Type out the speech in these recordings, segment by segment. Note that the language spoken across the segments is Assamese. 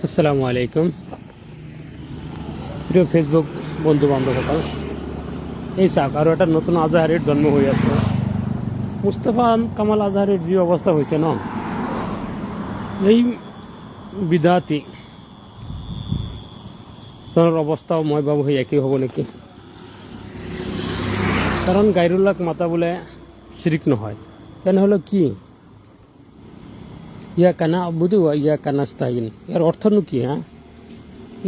আসসালামু আলাইকুম প্রিয় ফেসবুক বন্ধু বান্ধব সকল। এই চাক আরও একটা নতুন আজহারের জন্ম হইয়াছে। মুস্তফা কামাল আজহারের যে অবস্থা হয়েছে না, এই বিদাতি তার অবস্থাও মই ভাবো সেই একই হব নাকি। কারণ গাইরুল্লাহ মাতা বলে শিরিক নহয়, কেন হলো কি ইয়া কানা আবুদু ইয়া কানাস্তাইন, ইয়ার অর্থনো কি? হ্যাঁ,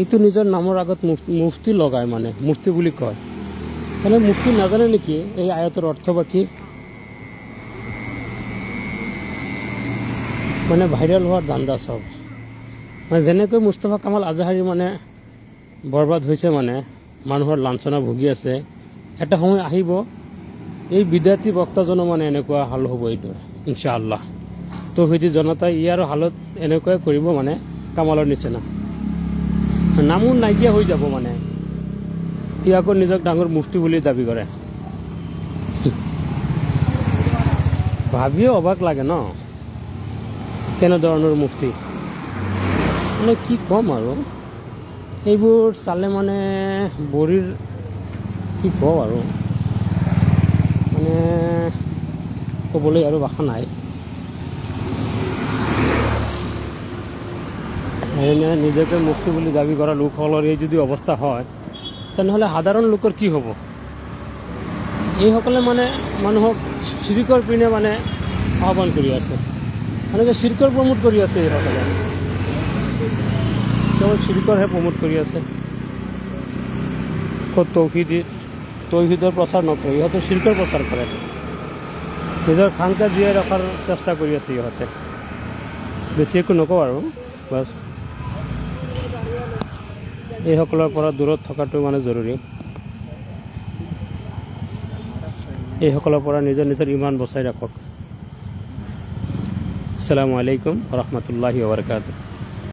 এইটো নিজৰ নামৰ আগত মুফতি লগায়, মানে মুফতি বুলি কয়। মানে মুফতি নাজানে নেকি এই আয়াতৰ অৰ্থ বা কি? মানে ভাইৰেল হোৱাৰ ধান্দা চব। মানে যেনেকৈ মুস্তফা কামাল আজহাৰী মানে বৰবাদ হৈছে, মানে মানুহৰ লাঞ্ছনা ভুগি আছে, এটা সময় আহিব এই বিদ্যাৰ্থী বক্তাজনো মানে এনেকুৱা হাল হ'ব এইটোৰ ইনশাআল্লাহ। তৌহিদি জনতাই ইয়াৰ হালত এনেকুৱাই কৰিব, মানে কামালৰ নিচিনা নামো নাইকিয়া হৈ যাব। মানে সি আকৌ নিজক ডাঙৰ মুফতি বুলি দাবী কৰে। ভাবিও অবাক লাগে ন, কেনেধৰণৰ মুফতি। মানে কি ক'ম আৰু, এইবোৰ চালে মানে বৰিৰ কি কওঁ আৰু, মানে ক'বলৈ আৰু ভাষা নাই। এনে নিজকে মুক্তি বুলি দাবী কৰা লোকসকলৰ এই যদি অৱস্থা হয়, তেনেহ'লে সাধাৰণ লোকৰ কি হ'ব? এইসকলে মানে মানুহক চিৰিকৰ পিনে মানে আহ্বান কৰি আছে, মানে চিৰিকৰ প্ৰমোট কৰি আছে। এইসকলে কেৱল চিৰিকৰহে প্ৰমোট কৰি আছে। ক'ত তৌহিদৰ প্ৰচাৰ নকৰে, ইহঁতে চিৰিকৰ প্ৰচাৰ কৰে। নিজৰ খানকা জীয়াই ৰখাৰ চেষ্টা কৰি আছে ইহঁতে। বেছি একো নকওঁ আৰু, বাছ এইসকলৰ পৰা দূৰত থকাটো মানে জৰুৰী। এইসকলৰ পৰা নিজৰ নিজৰ ইমান বচাই ৰাখক। আসসালামু আলাইকুম ওয়া ৰাহমাতুল্লাহি ওয়া বাৰাকাতুহু।